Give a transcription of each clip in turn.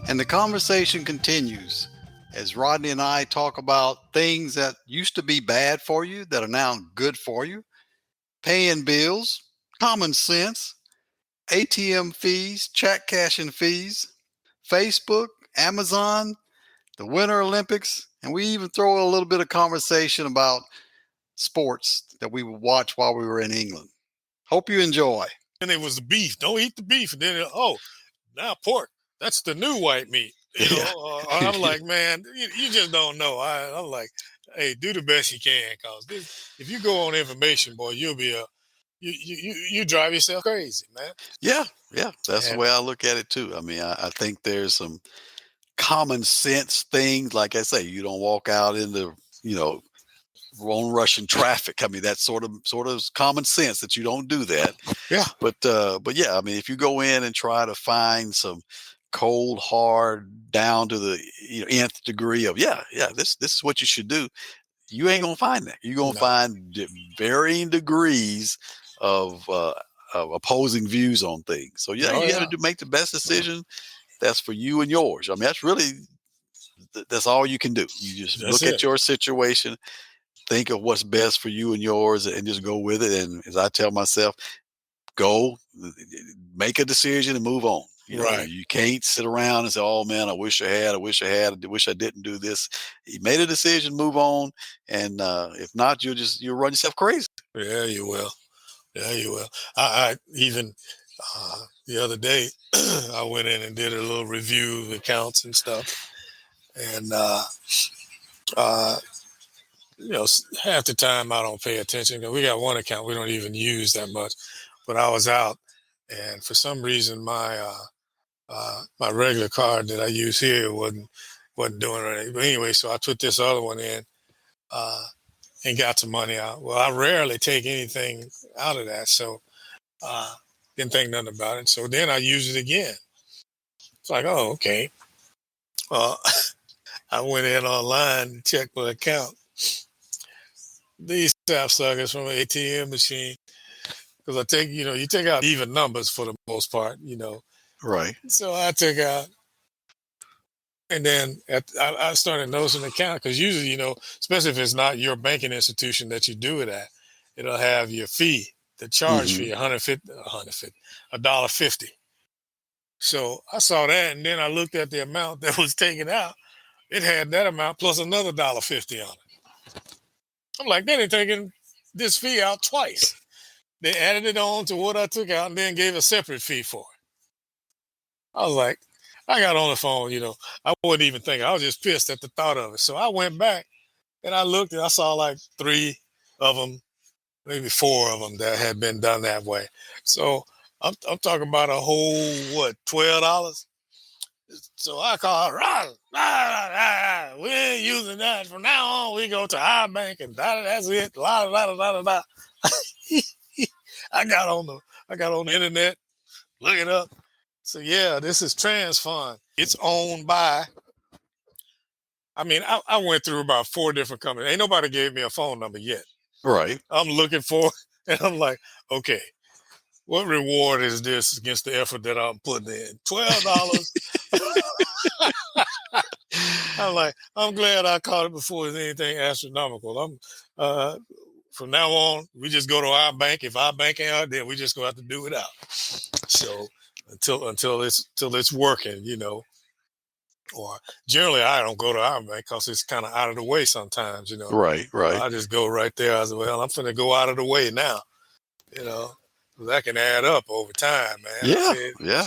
And the conversation continues as Rodney and I talk about things that used to be bad for you that are now good for you, paying bills, common sense, ATM fees, check cashing fees, Facebook, Amazon, the Winter Olympics, and we even throw a little bit of conversation about sports that we would watch while we were in England. Hope you enjoy. And it was the beef. Don't eat the beef. And then, now pork. That's the new white meat. I'm like, man, you just don't know. I'm like, hey, do the best you can, cause if you go on information, boy, you'll be you drive yourself crazy, man. Yeah, that's the way I look at it too. I mean, I think there's some common sense things. Like I say, you don't walk out into on Russian traffic. I mean, that's sort of common sense that you don't do that. Yeah. But yeah, I mean, if you go in and try to find some cold, hard, down to the nth degree of this is what you should do, you ain't gonna find that. You're gonna find varying degrees of opposing views on things. So you got to make the best decision that's for you and yours. I mean, that's really that's all you can do. You just look at your situation, think of what's best for you and yours, and just go with it. And as I tell myself, go make a decision and move on. You can't sit around and say, "Oh man, I wish I had. I wish I didn't do this." You made a decision, move on, and if not, you'll run yourself crazy. Yeah, you will. Yeah, you will. I even the other day I went in and did a little review of accounts and stuff, and half the time I don't pay attention because we got one account we don't even use that much. But I was out, and for some reason my regular card that I use here wasn't doing anything. But anyway, so I put this other one in and got some money out. Well, I rarely take anything out of that, so didn't think nothing about it. So then I use it again. It's like, oh, okay. I went in online and checked my account. These sapsuckers from an ATM machine, because I take, you take out even numbers for the most part, Right. So I took out, and then I started noticing the account because usually, especially if it's not your banking institution that you do it at, it'll have your fee, the charge fee, $1.50. So I saw that, and then I looked at the amount that was taken out. It had that amount plus another $1.50 on it. I'm like, they done taken this fee out twice. They added it on to what I took out and then gave a separate fee for it. I was like, I got on the phone, I wasn't even thinking. I was just pissed at the thought of it. So I went back and I looked and I saw like 3 of them, maybe 4 of them that had been done that way. So I'm talking about a whole, $12? So I called, we ain't using that. From now on, we go to our bank and that's it. I got on the internet, look it up. So yeah, this is TransFund. It's owned by, I went through about 4 different companies. Ain't nobody gave me a phone number yet. Right. I'm looking for, and I'm like, okay, what reward is this against the effort that I'm putting in? $12. I'm like, I'm glad I caught it before it's anything astronomical. From now on, we just go to our bank. If our bank ain't out, then we just gonna have to do it out. So until it's working, or generally I don't go to our bank because it's kind of out of the way sometimes, Right. I just go right there. I said, well, I'm finna go out of the way now, that can add up over time, man. Yeah.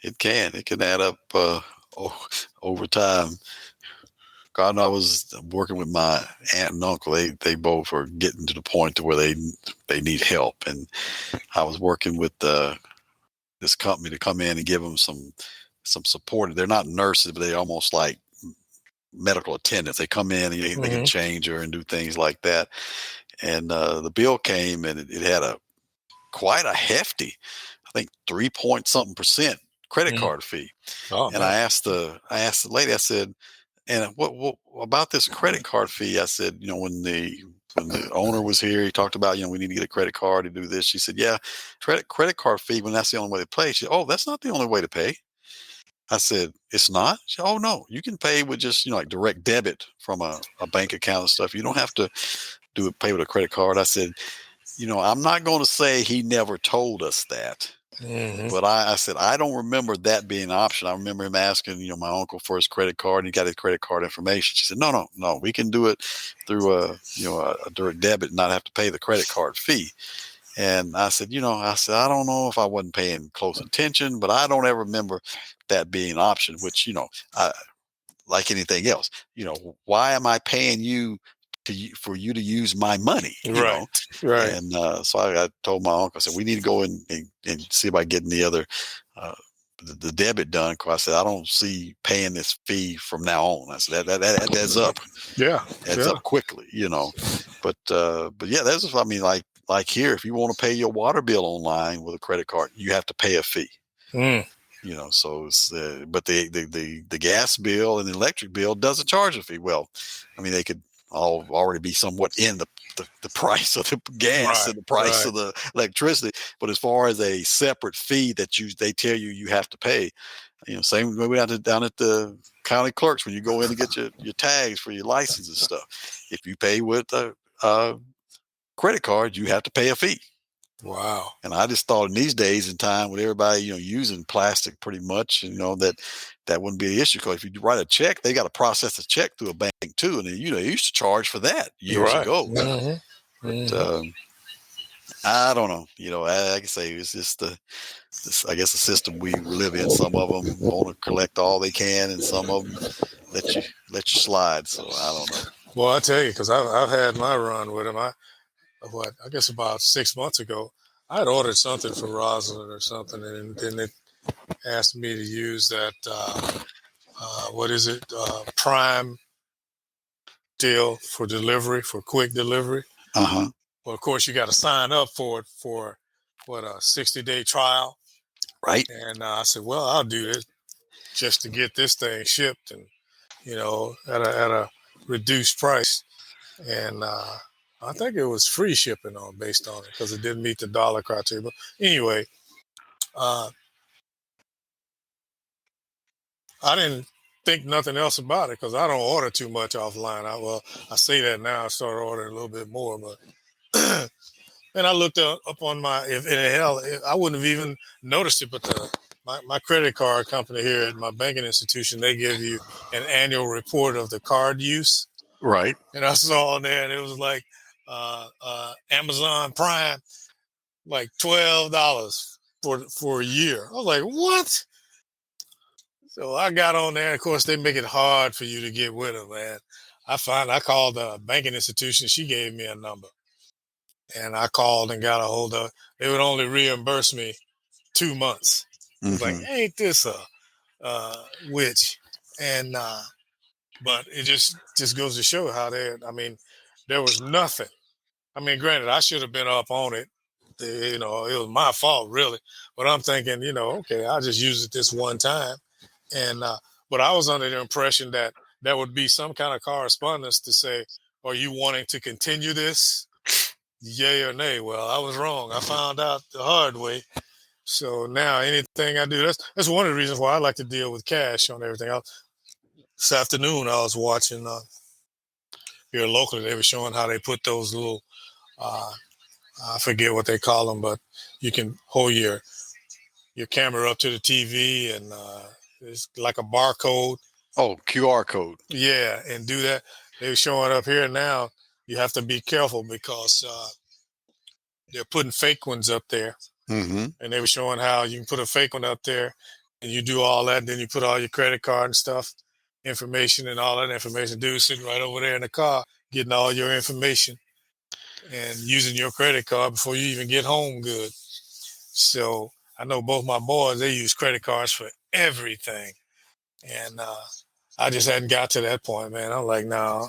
It can add up over time. God, I was working with my aunt and uncle. They both are getting to the point to where they need help, and I was working with this company to come in and give them some support. They're not nurses, but they're almost like medical attendants. They come in and they can change her and do things like that. And the bill came and it had quite a hefty, I think 3 point something % credit Mm. card fee. Oh And man. I asked the lady, I said, and what about this credit card fee? I said, when the owner was here, he talked about, we need to get a credit card to do this. She said, yeah, credit card fee, when that's the only way to pay. She said, oh, that's not the only way to pay. I said, it's not? She said, oh no, you can pay with just, like direct debit from a bank account and stuff. You don't have to pay with a credit card. I said, I'm not going to say he never told us that. Hmm. But I said, I don't remember that being an option. I remember him asking, my uncle for his credit card, and he got his credit card information. She said, no, we can do it through a direct debit and not have to pay the credit card fee. And I said, I don't know if I wasn't paying close attention, but I don't ever remember that being an option, which, I, like anything else, why am I paying you for you to use my money, Right. Right. And so I told my uncle, I said, we need to go in and see about getting the other, the debit done. Cause I said, I don't see paying this fee from now on. I said, that adds up, Yeah. adds Yeah. up quickly, but yeah, that's, I mean, like here, if you want to pay your water bill online with a credit card, you have to pay a fee. Mm. So it's, but the gas bill and the electric bill doesn't charge a fee. Well, I mean, they could all already be somewhat in the price of the gas Right. and the price Right. of the electricity. But as far as a separate fee that they tell you have to pay, same way down at the county clerks when you go in to get your tags for your license and stuff. If you pay with a credit card, you have to pay a fee. Wow. And I just thought in these days and time with everybody, using plastic pretty much, that wouldn't be the issue. Because if you write a check, they got to process a check through a bank too. And then, they used to charge for that years Right. ago. Hmm. But Hmm. I don't know. I can say it's just I guess the system we live in. Some of them want to collect all they can, and some of them let you slide. So I don't know. Well, I tell you, because I've had my run with him. I guess about 6 months ago, I had ordered something from Rosalind or something, and then it asked me to use that. What is it? Prime deal for delivery, for quick delivery. Uh-huh. Well, of course, you got to sign up for it for what, a 60-day trial. Right. And I said, well, I'll do this just to get this thing shipped, and at a reduced price. And I think it was free shipping based on it because it didn't meet the dollar criteria. But anyway, uh, I didn't think nothing else about it because I don't order too much offline. I say that now. I started ordering a little bit more, but and I looked up on my, if hell, I wouldn't have even noticed it, but my credit card company here at my banking institution, they give you an annual report of the card use. Right. And I saw on there, and it was like Amazon Prime, like $12 for a year. I was like, what? So I got on there. Of course, they make it hard for you to get with them, man. I called the banking institution. She gave me a number, and I called and got a hold of. They would only reimburse me 2 months. I was like, Mm-hmm. ain't this a witch? And but it just goes to show how they. I mean, there was nothing. I mean, granted, I should have been up on it. It was my fault, really. But I'm thinking, okay, I'll just use it this one time. And but I was under the impression that there would be some kind of correspondence to say, are you wanting to continue this? Yay or nay? Well, I was wrong. I found out the hard way. So now anything I do, that's one of the reasons why I like to deal with cash on everything else. This afternoon I was watching here locally, they were showing how they put those little uh, I forget what they call them, but you can hold your camera up to the TV, and it's like a barcode. Oh, QR code. Yeah, and do that. They're showing up here now. You have to be careful because they're putting fake ones up there. Mm-hmm. And they were showing how you can put a fake one up there, and you do all that, and then you put all your credit card and stuff, information, and all that information. Dude sitting right over there in the car, getting all your information and using your credit card before you even get home good. So I know both my boys, they use credit cards for everything. And I just hadn't got to that point, man. I'm like, no,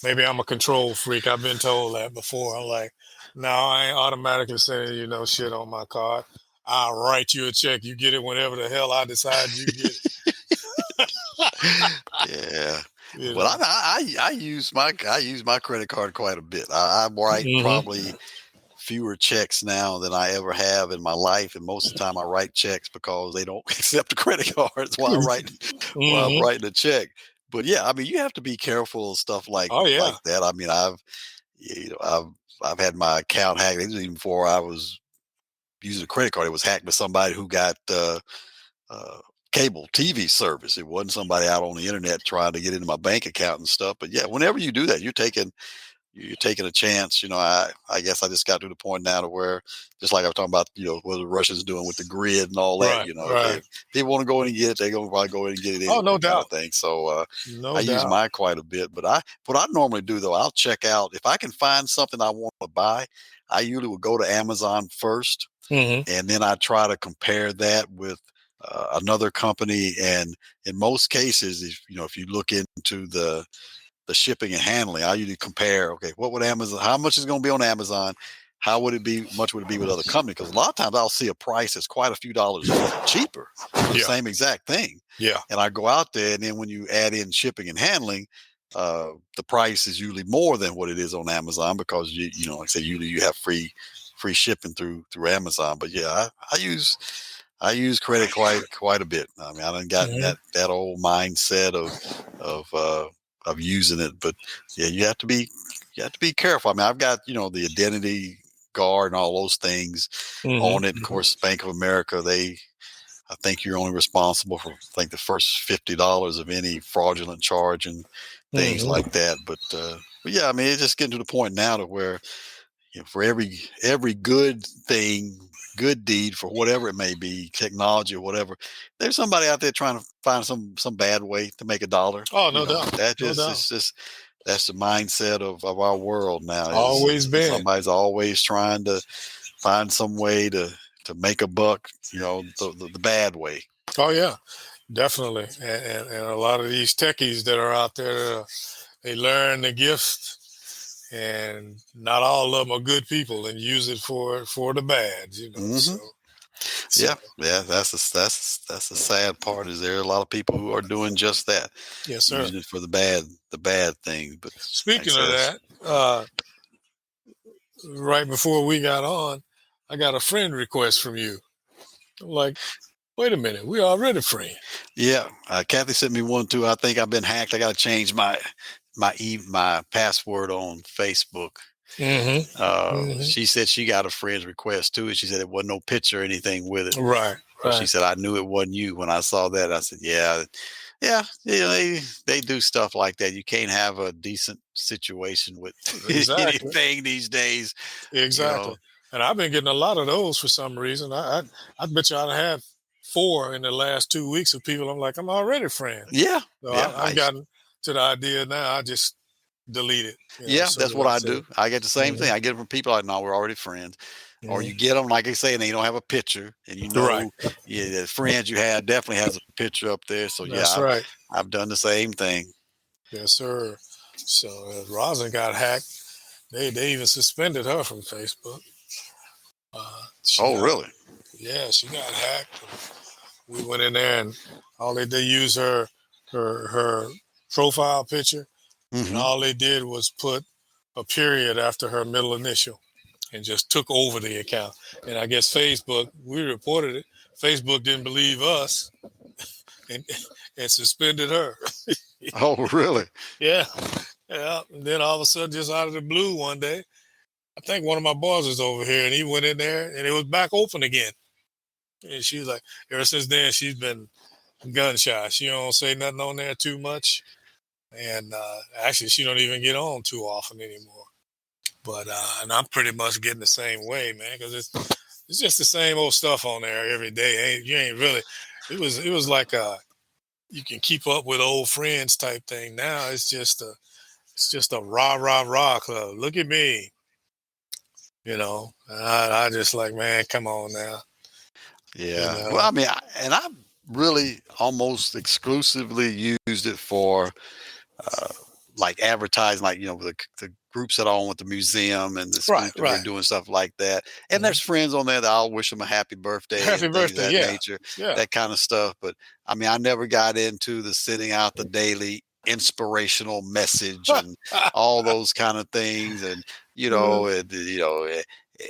maybe I'm a control freak. I've been told that before. I'm like, no, I ain't automatically sending you no shit on my card. I'll write you a check. You get it whenever the hell I decide you get it. Yeah. You Well, know. I use my credit card quite a bit. I write Hmm. probably fewer checks now than I ever have in my life, and most of the time I write checks because they don't accept the credit cards while I'm Hmm. writing a check. But yeah, I mean, you have to be careful of stuff Oh like yeah. that. I mean, I've had my account hacked. This was even before I was using a credit card. It was hacked by somebody who got uh, cable TV service. It wasn't somebody out on the internet trying to get into my bank account and stuff. But yeah, whenever you do that, you're taking a chance. I guess I just got to the point now to where, just like I was talking about, what the Russians doing with the grid and all that. Right. Right. If people want to go in and get it, they're gonna probably go in and get it Oh, no anyway, kind of doubt. thing. So I No use doubt. mine quite a bit. But what I normally do though, I'll check out if I can find something I want to buy. I usually will go to Amazon first, Hmm. and then I try to compare that with another company. And in most cases, if you look into the shipping and handling, I usually compare, okay, what would Amazon, how much is going to be on Amazon? How would it be, much would it be with other companies? Because a lot of times I'll see a price that's quite a few dollars cheaper for the Yeah. same exact thing. Yeah. And I go out there, and then when you add in shipping and handling, the price is usually more than what it is on Amazon, because like I said, usually you have free shipping through Amazon. But yeah, I use credit quite a bit. I mean, I done got Hmm. that old mindset of using it. But yeah, you have to be careful. I mean, I've got the identity guard and all those things Hmm. on it. Of course, Bank of America, I think you're only responsible for, I think, the first $50 of any fraudulent charge and things Hmm. like that. But yeah, I mean, it's just getting to the point now to where, for every good thing, good deed, for whatever it may be, technology or whatever, there's somebody out there trying to find some bad way to make a dollar. Oh, no doubt. That No just doubt. it's just that's the mindset of our world now. Always Is been. somebody's always trying to find some way to make a buck, the bad way. Oh yeah. Definitely. And a lot of these techies that are out there, they learn the gifts, and not all of them are good people and use it for the bad. Hmm. So Yeah, yeah. That's the sad part. Is there are a lot of people who are doing just that, yes, sir. using it for the bad things. But like I Speaking of says, that, right before we got on, I got a friend request from you. I'm like, wait a minute, we already friends. yeah, Kathy sent me one too. I think I've been hacked. I got to change my password on Facebook. Hmm. Hmm. She said she got a friend's request too, and she said it wasn't no picture or anything with it. Right, But she right. said, I knew it wasn't you when I saw that. I said, yeah, yeah, they do stuff like that. You can't have a decent situation with Exactly. anything these days, you Exactly. know. And I've been getting a lot of those for some reason. I bet you I'd have four in the last 2 weeks of people. I'm like, I'm already friends. Yeah, So yeah, I've gotten to the idea now. I just delete it, yeah. as soon That's as what I I see do. it. I get the same thing. Hmm. I get it from people I know we're already friends, or Hmm. you get them like I say, and they don't have a picture, and Right. yeah, the friends you had definitely has a picture up there. So yeah, That's I've right. I've done the same thing. Yes, sir. So Rosin got hacked. They even suspended her from Facebook. She Oh, got really? Yeah, she got hacked. We went in there, and they used her profile picture, and Hmm. all they did was put a period after her middle initial and just took over the account. And I guess Facebook, we reported it. Facebook didn't believe us, and and suspended her. Oh, really? Yeah, yeah. And then all of a sudden, just out of the blue, one day, I think one of my bosses over here, and he went in there, and it was back open again. And she was like, ever since then, she's been gun shy. She don't say nothing on there too much, and actually, she don't even get on too often anymore. But and I'm pretty much getting the same way, man, because it's just the same old stuff on there every day. You ain't really. It was like you can keep up with old friends type thing. Now it's just a rah rah rah club. Look at me, I just like, man, come on now, you Yeah. Well, know. I mean, I really almost exclusively used it for like advertising, like the groups that are on with the museum and the Right, school that we're right. doing stuff like that. And Mhm. there's friends on there that I'll wish them a happy birthday Happy and things of birthday. that Yeah. nature, Yeah. that kind of stuff. But I mean, I never got into the sending out the daily inspirational message and all those kind of things. And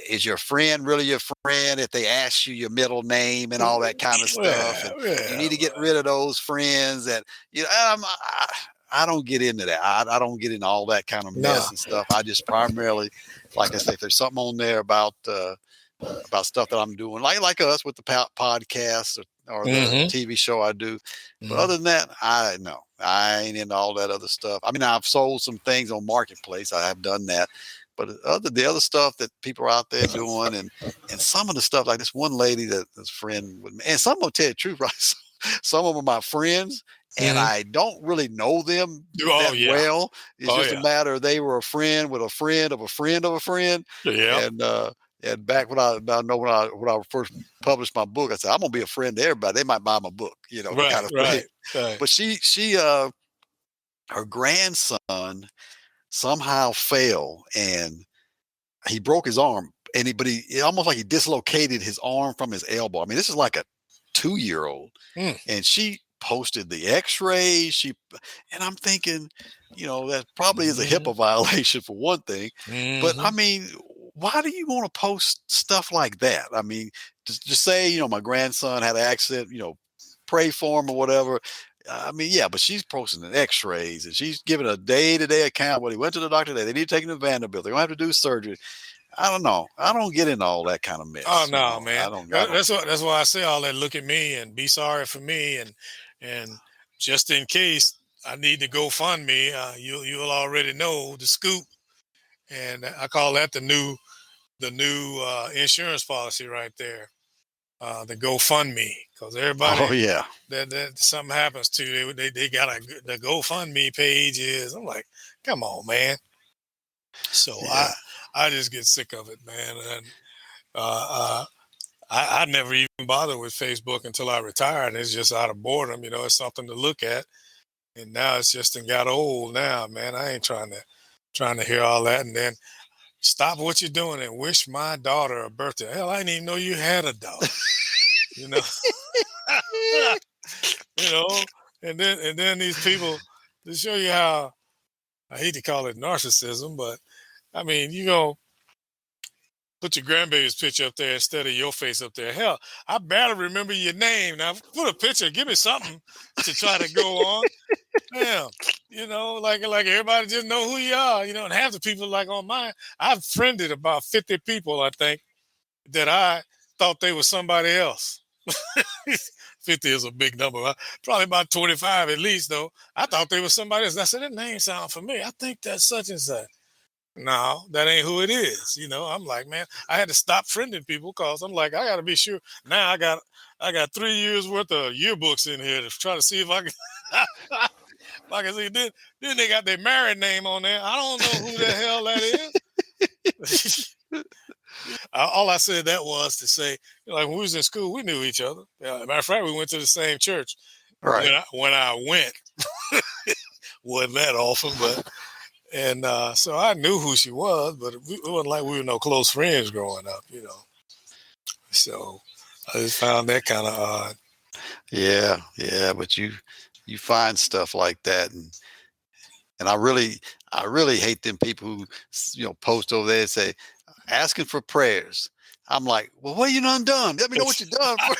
is your friend really your friend if they ask you your middle name and all that kind of stuff? Yeah, And you yeah. need to get rid of those friends that I don't get into that. I don't get into all that kind of No. mess and stuff. I just primarily, like I say, if there's something on there about stuff that I'm doing, like us with the podcast or the Hmm. TV show I do. But Hmm. other than that, I ain't into all that other stuff. I mean, I've sold some things on Marketplace. I have done that. But the other stuff that people are out there doing, and some of the stuff, like this one lady that's a friend with me, and some will tell you the truth, right? Some of them are my friends, and Hmm. I don't really know them Oh that yeah. well. It's Oh just a yeah. matter they were a friend with a friend of a friend of a friend, Yeah. and back when I first published my book, I said I'm gonna be a friend to everybody. They might buy my book, Right. kind of thing. Right. Right. But her grandson somehow fell and he broke his arm, and it almost like he dislocated his arm from his elbow. I mean, this is like a 2-year old, Mm. and she posted the X-rays. And I'm thinking, that probably is a Hmm. HIPAA violation for one thing, but I Hmm. mean, why do you want to post stuff like that? I mean, just say, my grandson had an accident, pray for him or whatever. I mean, yeah, but she's posting the X-rays and she's giving a day-to-day account. Well, he went to the doctor today. They need to take him to Vanderbilt. They're gonna have to do surgery. I don't know. I don't get into all that kind of Oh mess. no, I man. don't. I That- don't. That's why I say all that. Look at me and be sorry for me, and just in case I need to go fund me, you'll already know the scoop, and I call that the new insurance policy right there. The GoFundMe, because Oh everybody yeah. that something happens to, they got the GoFundMe page is. I'm like, come on, man. So Yeah. I just get sick of it, man, and uh, I never even bothered with Facebook until I retired. It's just out of boredom, it's something to look at. And now it's just and got old now, man. I ain't trying to hear all that. And then stop what you're doing and wish my daughter a birthday. Hell, I didn't even know you had a daughter. You know, you know. And then these people to show you how I hate to call it narcissism, but I mean, put your grandbaby's picture up there instead of your face up there. Hell, I barely remember your name. Now put a picture, give me something to try to go on. Damn, like everybody just know who you are, and half the people like on mine, I've friended about 50 people, I think, that I thought they were somebody else. 50 is a big number. Probably about 25 at least, though. I thought they were somebody else. I said, that name sound familiar. I think that's such and such. No, that ain't who it is. I'm like, man, I had to stop friending people because I'm like, I got to be sure. Now I got 3 years worth of yearbooks in here to try to see if I can. Like I said, then they got their married name on there. I don't know who the hell that is. All I said that was to say, like when we was in school, we knew each other. Matter of fact, we went to the same church. Right. When I went, wasn't that often, but and so I knew who she was, but it wasn't like we were no close friends growing up. So I just found that kind of odd. Yeah. Yeah. But you find stuff like that, and I really hate them people who post over there and say asking for prayers. I'm like, well, what you done done? Let me know what you done for.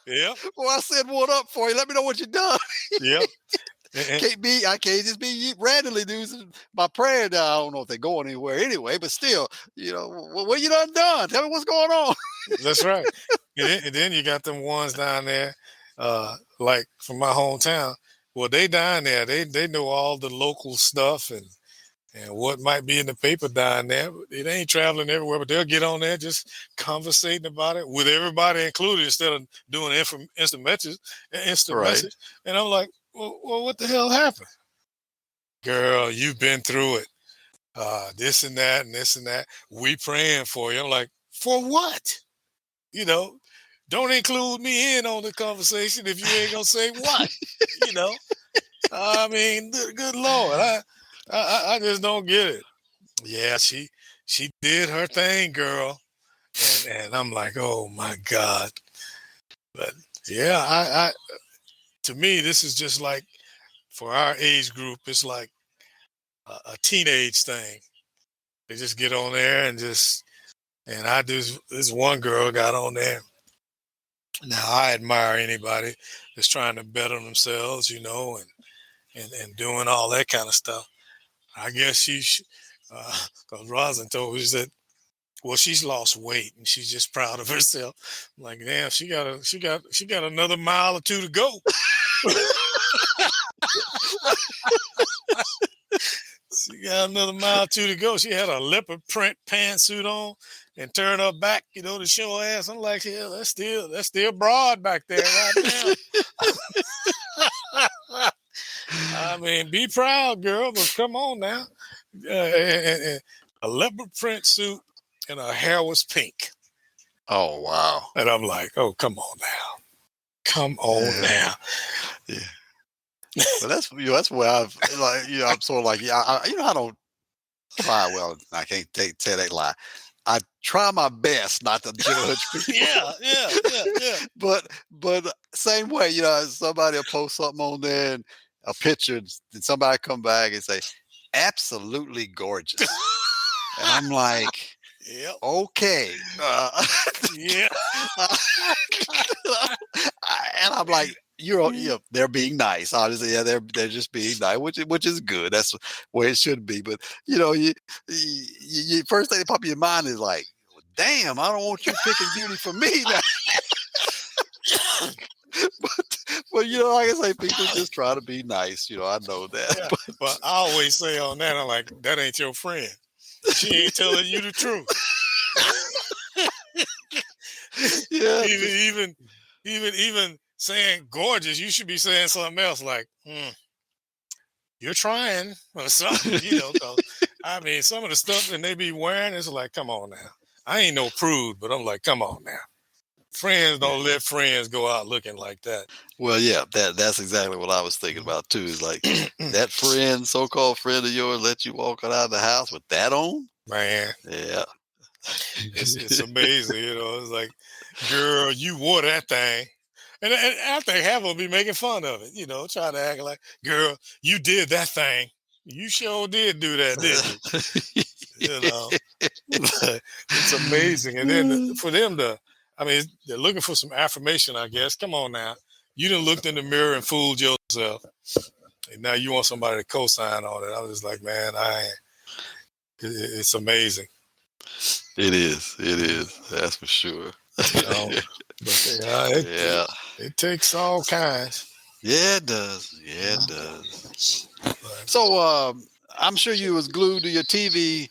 Yeah, Well, I said one up for you. Let me know what you done. yeah. I can't just be randomly using my prayer now. I don't know if they're going anywhere anyway, but still, what you done? Tell me what's going on. That's right. And then you got them ones down there, like from my hometown. Well, they down there. They know all the local stuff and what might be in the paper down there. It ain't traveling everywhere, but they'll get on there just conversating about it with everybody included instead of doing instant message. Instant Right. message. And I'm like, well, what the hell happened? Girl, you've been through it. This and that and this and that. We praying for you. I'm like, for what? You know, don't include me in on the conversation if you ain't gonna say what. You know, I mean, good Lord, I just don't get it. Yeah, she did her thing, girl, and I'm like, oh my God. But yeah, I to me, this is just like for our age group, it's like a teenage thing. They just get on there and just and I just this one girl got on there. Now I admire anybody that's trying to better themselves, and doing all that kind of stuff. I guess because Rosin told me that well, she's lost weight and she's just proud of herself. I'm like, damn, she got another mile or two to go. She got another mile or two to go. She had a leopard print pantsuit on and turned her back, to show her ass. I'm like, yeah, that's still broad back there right now. I mean, be proud, girl, but come on now. A leopard print suit and her hair was pink. Oh wow. And I'm like, oh, come on now. Come on now. Yeah. But that's where I've like I'm sort of like I don't try well. I can't say that lie. I try my best not to judge people. Yeah. But same way, somebody will post something on there and a picture, and somebody come back and say, "Absolutely gorgeous," and I'm like, Yep. "Okay." Yeah. And I'm like, they're being nice. Honestly, yeah, they're just being nice, which is good. That's the way it should be. But you first thing that pop in your mind is like, damn, I don't want you picking beauty for me now. but like I say, people just try to be nice. I know that. Yeah. But I always say on that, I'm like, that ain't your friend. She ain't telling you the truth. Yeah. Even saying gorgeous, you should be saying something else like, you're trying or something, 'cause, I mean, some of the stuff that they be wearing is like, come on now. I ain't no prude, but I'm like, come on now. Friends don't let friends go out looking like that. Well, yeah, that's exactly what I was thinking about too. Is like that friend, so-called friend of yours, let you walk out of the house with that on? Man, Yeah. it's amazing, It's like, girl, you wore that thing. And I think half of them be making fun of it, trying to act like, girl, you did that thing. You sure did do that, didn't you? It's amazing. And then for them they're looking for some affirmation, I guess. Come on now. You done looked in the mirror and fooled yourself. And now you want somebody to co-sign on it. I was just like, man, it's amazing. It is. That's for sure. But it takes all kinds. Yeah, it does. So I'm sure you was glued to your TV,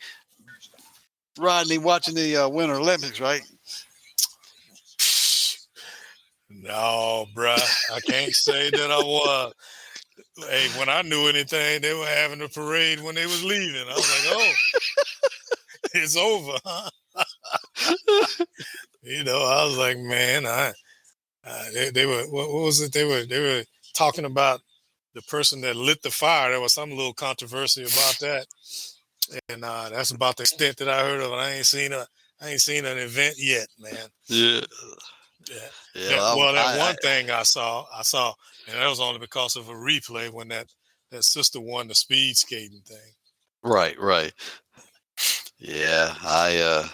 Rodney, watching the Winter Olympics, right? No, bruh. I can't say that I was. Hey, when I knew anything, they were having a parade when they was leaving. I was like, oh, it's over, huh? I was like, man, they were, what was it? They were talking about the person that lit the fire. There was some little controversy about that. And that's about the extent that I heard of it. I ain't seen an event yet, man. Yeah. That one thing I saw, and that was only because of a replay when that sister won the speed skating thing. Right. Yeah, I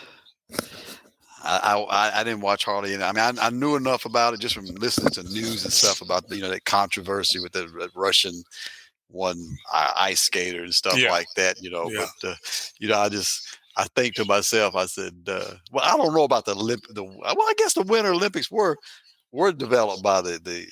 didn't watch hardly any. I mean, I knew enough about it just from listening to news and stuff about that controversy with the Russian one ice skater and stuff like that. Yeah. But I think to myself, I said, well, I don't know about well, I guess the Winter Olympics were developed by the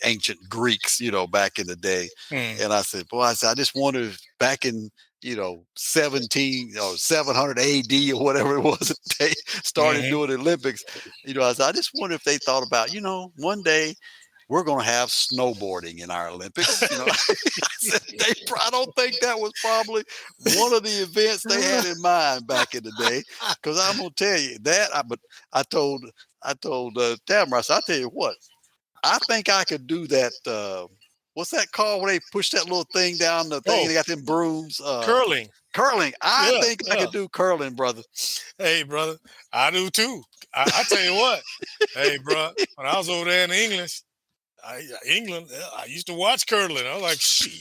ancient Greeks, back in the day. And I said, boy, I just wonder if back in 700 AD or whatever it was, they started doing the Olympics. I said, I just wonder if they thought about, one day we're going to have snowboarding in our Olympics. I don't think that was probably one of the events they had in mind back in the day. Because I'm going to tell you that. But I told Tamara, I said, I tell you what, I think I could do that what's that called when they push that little thing down the thing? Oh, They got them brooms. curling. Curling. I Yeah, think I yeah. could do curling, brother. Hey, brother, I do too. I tell you what. Hey, bro, when I was over there in England, I used to watch curling. I was like, shit,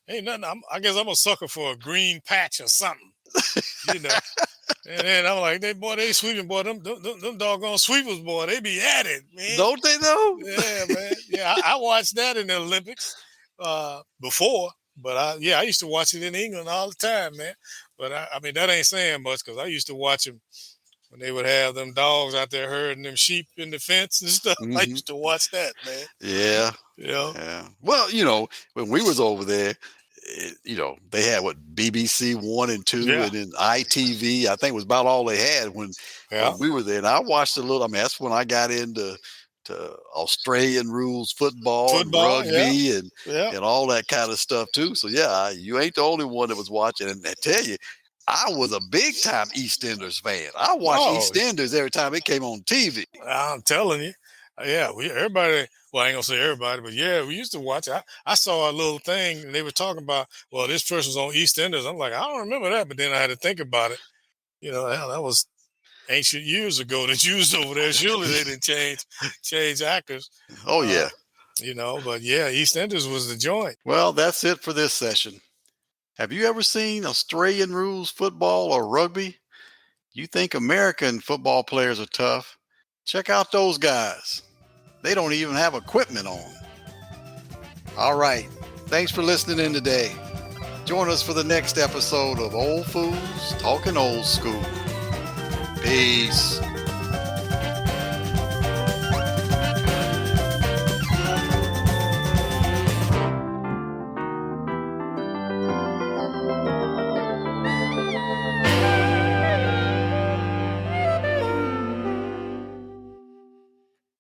ain't nothing. I guess I'm a sucker for a green patch or something, you know. And then I'm like, they sweeping, boy, them doggone sweepers, boy, they be at it, man. Don't they know? Yeah, man. Yeah, I watched that in the Olympics before, but I used to watch it in England all the time, man. But I mean, that ain't saying much because I used to watch them when they would have them dogs out there herding them sheep in the fence and stuff. I Hmm. used to watch that, man. Yeah. You know, Yeah. Well, when we was over there, they had what BBC 1 and 2, yeah, and then ITV. I think was about all they had when yeah, we were there. And I watched a little. I mean, that's when I got into Australian rules football and football, yeah, rugby and yeah. and all that kind of stuff too. So yeah, you ain't the only one that was watching. And I tell you, I was a big time EastEnders fan. I watched Oh, EastEnders every time it came on TV. I'm telling you, yeah, we everybody. Well, I ain't gonna say everybody, but yeah, we used to watch. I saw a little thing, and they were talking about, well, this person's on EastEnders. I'm like, I don't remember that, but then I had to think about it. You know, hell, that was ancient years ago that you was over there. Surely they didn't change actors. Oh Uh, yeah. but yeah, EastEnders was the joint. Well, that's it for this session. Have you ever seen Australian rules football or rugby? You think American football players are tough? Check out those guys. They don't even have equipment on. All right. Thanks for listening in today. Join us for the next episode of Old Fools Talking Old School. Peace.